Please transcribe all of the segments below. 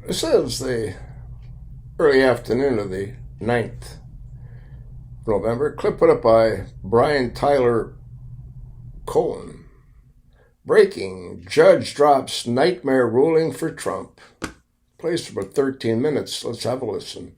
This is the early afternoon of the 9th of November. Clip put up by Brian Tyler Cohen. Breaking: Judge drops nightmare ruling for Trump. Plays for about 13 minutes. Let's have a listen.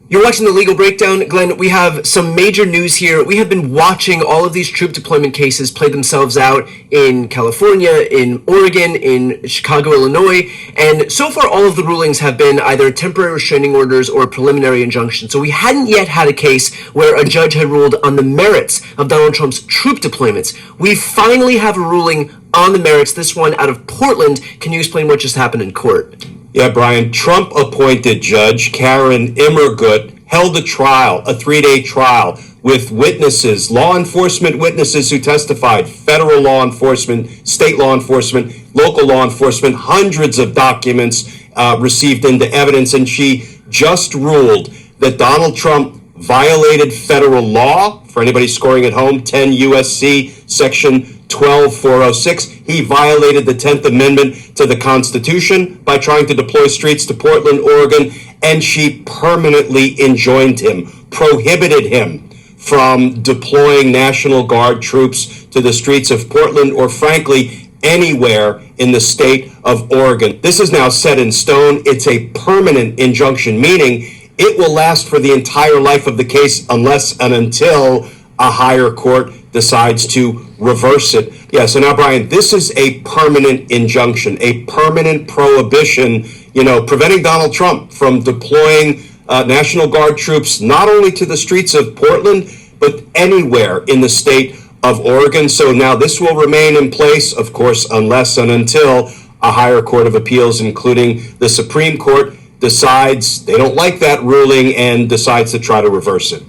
You're watching The Legal Breakdown. Glenn, we have some major news here. We have been watching all of these troop deployment cases play themselves out in California, in Oregon, in Chicago, Illinois, and so far all of the rulings have been either temporary restraining orders or preliminary injunction. So we hadn't yet had a case where a judge had ruled on the merits of Donald Trump's troop deployments. We finally have a ruling on the merits, this one out of Portland. Can you explain what just happened in court? Yeah, Brian, Trump-appointed Judge Karen Immergut held a trial, a 3-day trial, with witnesses, law enforcement witnesses who testified, federal law enforcement, state law enforcement, local law enforcement, hundreds of documents received into evidence, and she just ruled that Donald Trump violated federal law. For anybody scoring at home, 10 U.S.C. Section 12406. He violated the 10th Amendment to the Constitution by trying to deploy streets to Portland, Oregon, and she permanently enjoined him, prohibited him from deploying National Guard troops to the streets of Portland or, frankly, anywhere in the state of Oregon. This is now set in stone. It's a permanent injunction, meaning it will last for the entire life of the case unless and until a higher court decides to reverse it. Yeah, so now, Brian, this is a permanent injunction, a permanent prohibition, preventing Donald Trump from deploying National Guard troops not only to the streets of Portland, but anywhere in the state of Oregon. So now this will remain in place, of course, unless and until a higher court of appeals, including the Supreme Court, decides they don't like that ruling and decides to try to reverse it.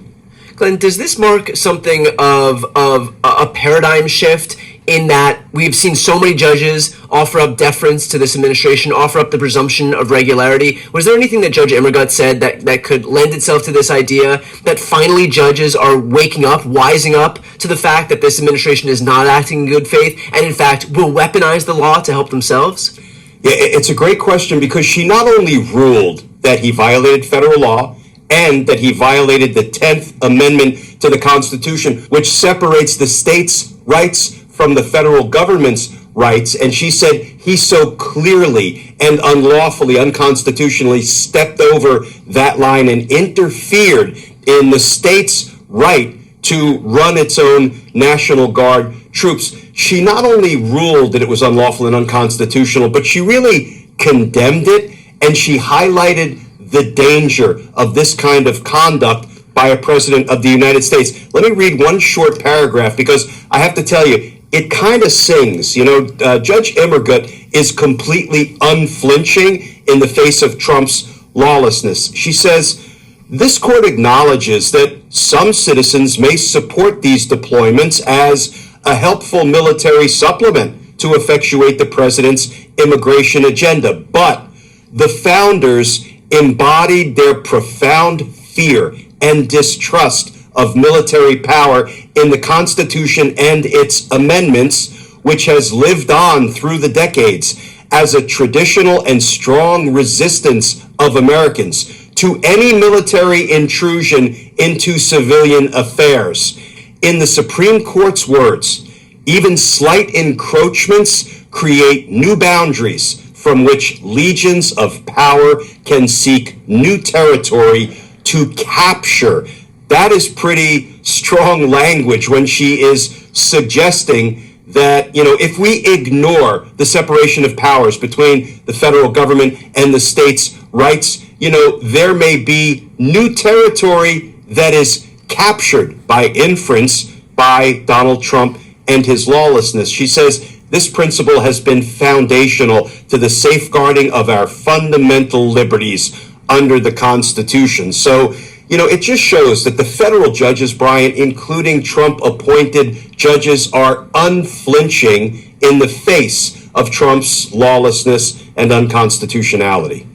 Glenn, does this mark something of a paradigm shift in that we've seen so many judges offer up deference to this administration, offer up the presumption of regularity? Was there anything that Judge Immergut said that could lend itself to this idea that finally judges are waking up, wising up to the fact that this administration is not acting in good faith and, in fact, will weaponize the law to help themselves? Yeah, it's a great question because she not only ruled that he violated federal law and that he violated the 10th Amendment to the Constitution, which separates the states' rights from the federal government's rights, and she said he so clearly and unlawfully, unconstitutionally stepped over that line and interfered in the state's right to run its own National Guard troops. She not only ruled that it was unlawful and unconstitutional, but she really condemned it, and she highlighted the danger of this kind of conduct by a president of the United States. Let me read one short paragraph because I have to tell you, it kind of sings. Judge Immergut is completely unflinching in the face of Trump's lawlessness. She says, this court acknowledges that some citizens may support these deployments as a helpful military supplement to effectuate the president's immigration agenda, but the founders embodied their profound fear and distrust of military power in the Constitution and its amendments, which has lived on through the decades as a traditional and strong resistance of Americans to any military intrusion into civilian affairs. In the Supreme Court's words, even slight encroachments create new boundaries from which legions of power can seek new territory to capture. That is pretty strong language when she is suggesting that, if we ignore the separation of powers between the federal government and the states' rights, there may be new territory that is captured by inference by Donald Trump and his lawlessness. She says this principle has been foundational to the safeguarding of our fundamental liberties under the Constitution. So, it just shows that the federal judges, Brian, including Trump-appointed judges, are unflinching in the face of Trump's lawlessness and unconstitutionality.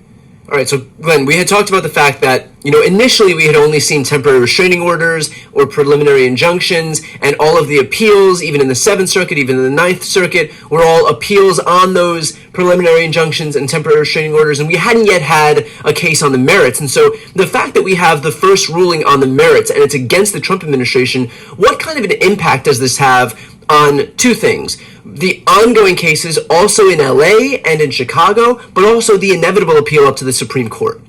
All right, so Glenn, we had talked about the fact that, initially we had only seen temporary restraining orders or preliminary injunctions, and all of the appeals, even in the Seventh Circuit, even in the Ninth Circuit, were all appeals on those preliminary injunctions and temporary restraining orders, and we hadn't yet had a case on the merits. And so the fact that we have the first ruling on the merits, and it's against the Trump administration, what kind of an impact does this have on two things? The ongoing cases also in LA and in Chicago, but also the inevitable appeal up to the Supreme Court.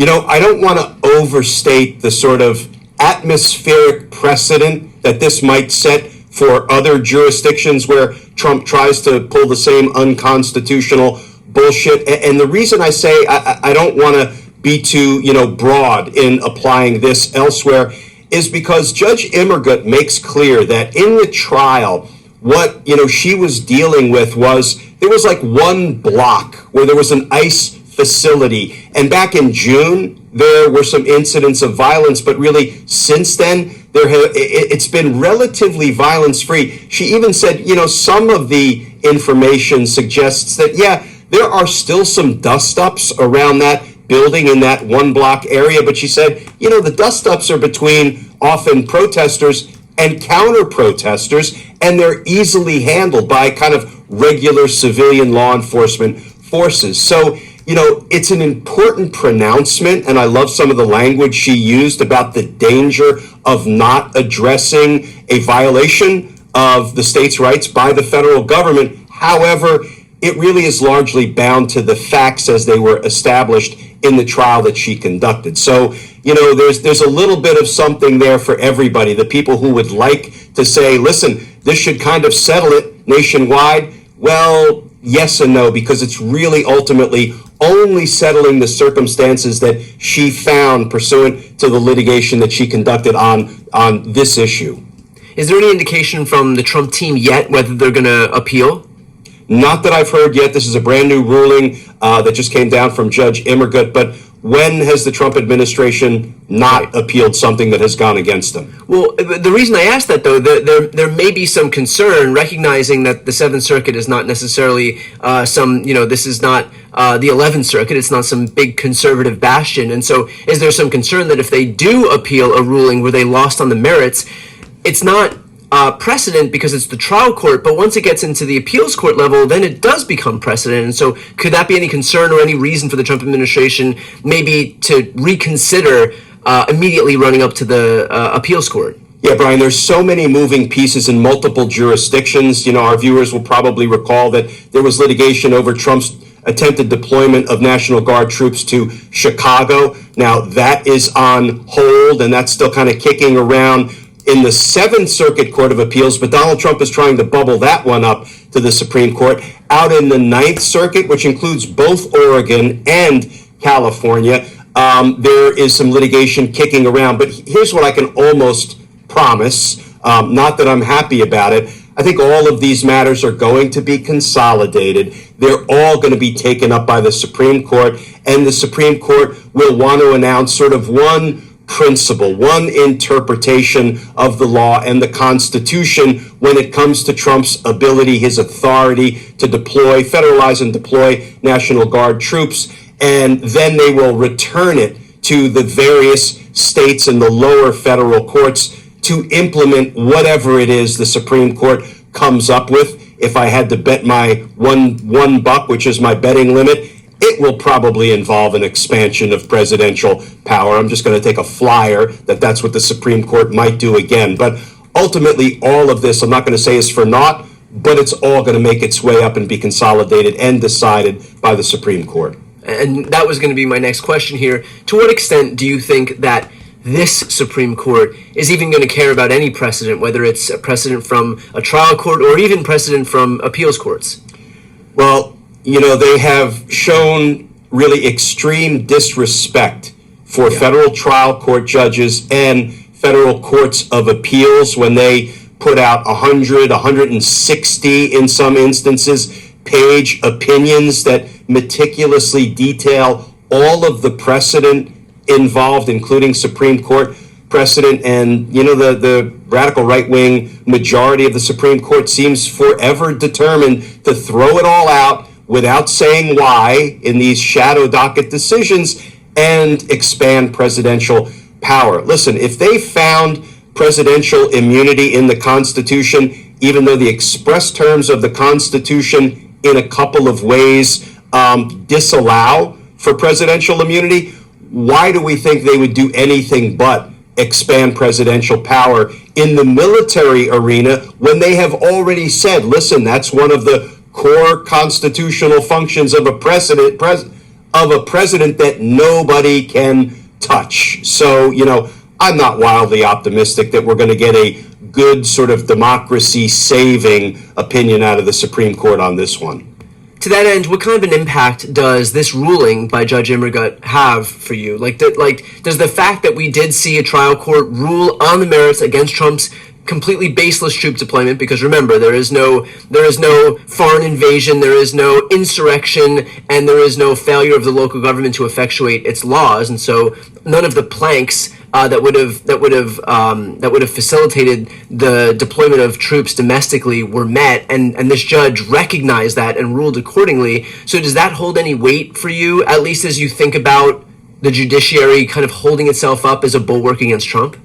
I don't want to overstate the sort of atmospheric precedent that this might set for other jurisdictions where Trump tries to pull the same unconstitutional bullshit. And the reason I say I don't want to be too, broad in applying this elsewhere is because Judge Immergut makes clear that in the trial, what she was dealing with was there was like one block where there was an ICE facility, and back in June there were some incidents of violence, but really since then it's been relatively violence free. She even said some of the information suggests that there are still some dust ups around that building in that one block area, but she said the dust ups are between often protesters and counter protesters, and they're easily handled by kind of regular civilian law enforcement forces. So, it's an important pronouncement, and I love some of the language she used about the danger of not addressing a violation of the state's rights by the federal government. However, it really is largely bound to the facts as they were established in the trial that she conducted. So, there's a little bit of something there for everybody. The people who would like to say, listen, this should kind of settle it nationwide. Well, yes and no, because it's really ultimately only settling the circumstances that she found pursuant to the litigation that she conducted on this issue. Is there any indication from the Trump team yet whether they're going to appeal? Not that I've heard yet. This is a brand new ruling that just came down from Judge Immergut. But when has the Trump administration not appealed something that has gone against them? Well, the reason I ask that, though, there may be some concern, recognizing that the Seventh Circuit is not necessarily this is not the 11th Circuit. It's not some big conservative bastion. And so is there some concern that if they do appeal a ruling where they lost on the merits, it's not precedent because it's the trial court, but once it gets into the appeals court level, then it does become precedent. And so could that be any concern or any reason for the Trump administration maybe to reconsider immediately running up to the appeals court? Yeah, Brian, there's so many moving pieces in multiple jurisdictions. Our viewers will probably recall that there was litigation over Trump's attempted deployment of National Guard troops to Chicago. Now that is on hold, and that's still kind of kicking around in the Seventh Circuit Court of Appeals, but Donald Trump is trying to bubble that one up to the Supreme Court. Out in the Ninth Circuit, which includes both Oregon and California, there is some litigation kicking around. But here's what I can almost promise, not that I'm happy about it. I think all of these matters are going to be consolidated. They're all going to be taken up by the Supreme Court, and the Supreme Court will want to announce sort of one principle, one interpretation of the law and the Constitution when it comes to Trump's ability, his authority to federalize and deploy National Guard troops, and then they will return it to the various states and the lower federal courts to implement whatever it is the Supreme Court comes up with. If I had to bet my one buck, which is my betting limit, it will probably involve an expansion of presidential power. I'm just going to take a flyer that that's what the Supreme Court might do again. But ultimately, all of this, I'm not going to say is for naught, but it's all going to make its way up and be consolidated and decided by the Supreme Court. And that was going to be my next question here. To what extent do you think that this Supreme Court is even going to care about any precedent, whether it's a precedent from a trial court or even precedent from appeals courts? Well, they have shown really extreme disrespect for federal trial court judges and federal courts of appeals when they put out 100, 160 in some instances, page opinions that meticulously detail all of the precedent involved, including Supreme Court precedent. And, the radical right-wing majority of the Supreme Court seems forever determined to throw it all out without saying why in these shadow docket decisions and expand presidential power. Listen, if they found presidential immunity in the Constitution, even though the express terms of the Constitution in a couple of ways disallow for presidential immunity, why do we think they would do anything but expand presidential power in the military arena when they have already said, listen, that's one of the core constitutional functions of a president that nobody can touch. So, I'm not wildly optimistic that we're going to get a good sort of democracy-saving opinion out of the Supreme Court on this one. To that end, what kind of an impact does this ruling by Judge Immergut have for you? Does the fact that we did see a trial court rule on the merits against Trump's completely baseless troop deployment, because remember, there is no foreign invasion, there is no insurrection, and there is no failure of the local government to effectuate its laws, and so none of the planks that would have facilitated the deployment of troops domestically were met, and this judge recognized that and ruled accordingly. So does that hold any weight for you, at least as you think about the judiciary kind of holding itself up as a bulwark against Trump?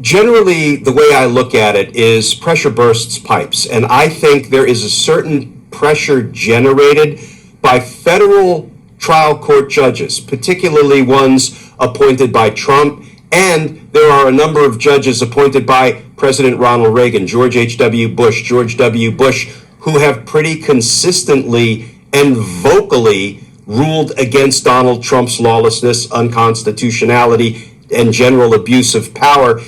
Generally, the way I look at it is pressure bursts pipes, and I think there is a certain pressure generated by federal trial court judges, particularly ones appointed by Trump, and there are a number of judges appointed by President Ronald Reagan, George H.W. Bush, George W. Bush, who have pretty consistently and vocally ruled against Donald Trump's lawlessness, unconstitutionality, and general abuse of power.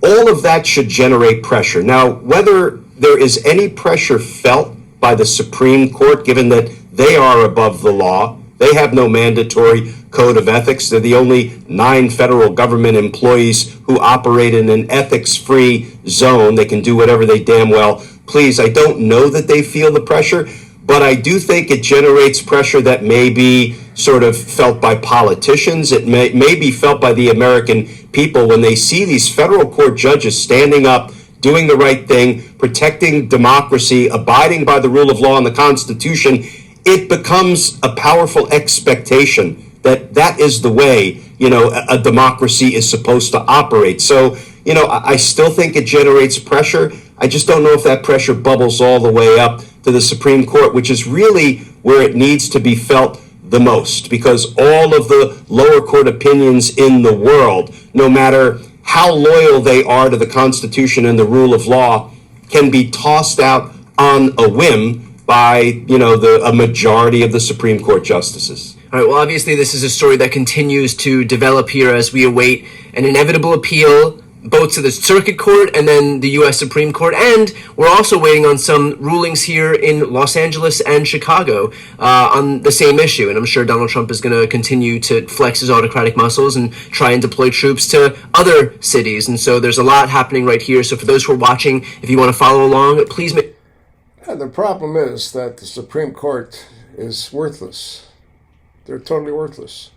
All of that should generate pressure. Now, whether there is any pressure felt by the Supreme Court, given that they are above the law, they have no mandatory code of ethics. They're the only 9 federal government employees who operate in an ethics-free zone. They can do whatever they damn well please. I don't know that they feel the pressure, but I do think it generates pressure that may be sort of felt by politicians. It may be felt by the American people when they see these federal court judges standing up, doing the right thing, protecting democracy, abiding by the rule of law and the Constitution. It becomes a powerful expectation that that is the way, a democracy is supposed to operate. So, I still think it generates pressure. I just don't know if that pressure bubbles all the way up to the Supreme Court, which is really where it needs to be felt the most, because all of the lower court opinions in the world, no matter how loyal they are to the Constitution and the rule of law, can be tossed out on a whim by, a majority of the Supreme Court justices. All right, well, obviously this is a story that continues to develop here as we await an inevitable appeal, both to the Circuit Court and then the U.S. Supreme Court. And we're also waiting on some rulings here in Los Angeles and Chicago on the same issue. And I'm sure Donald Trump is going to continue to flex his autocratic muscles and try and deploy troops to other cities. And so there's a lot happening right here. So for those who are watching, if you want to follow along, please make... The problem is that the Supreme Court is worthless. They're totally worthless.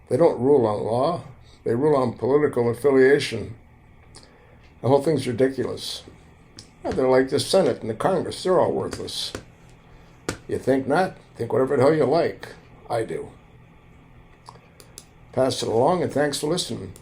They don't rule on law. They rule on political affiliation. The whole thing's ridiculous. They're like the Senate and the Congress. They're all worthless. You think not? Think whatever the hell you like. I do. Pass it along, and thanks for listening.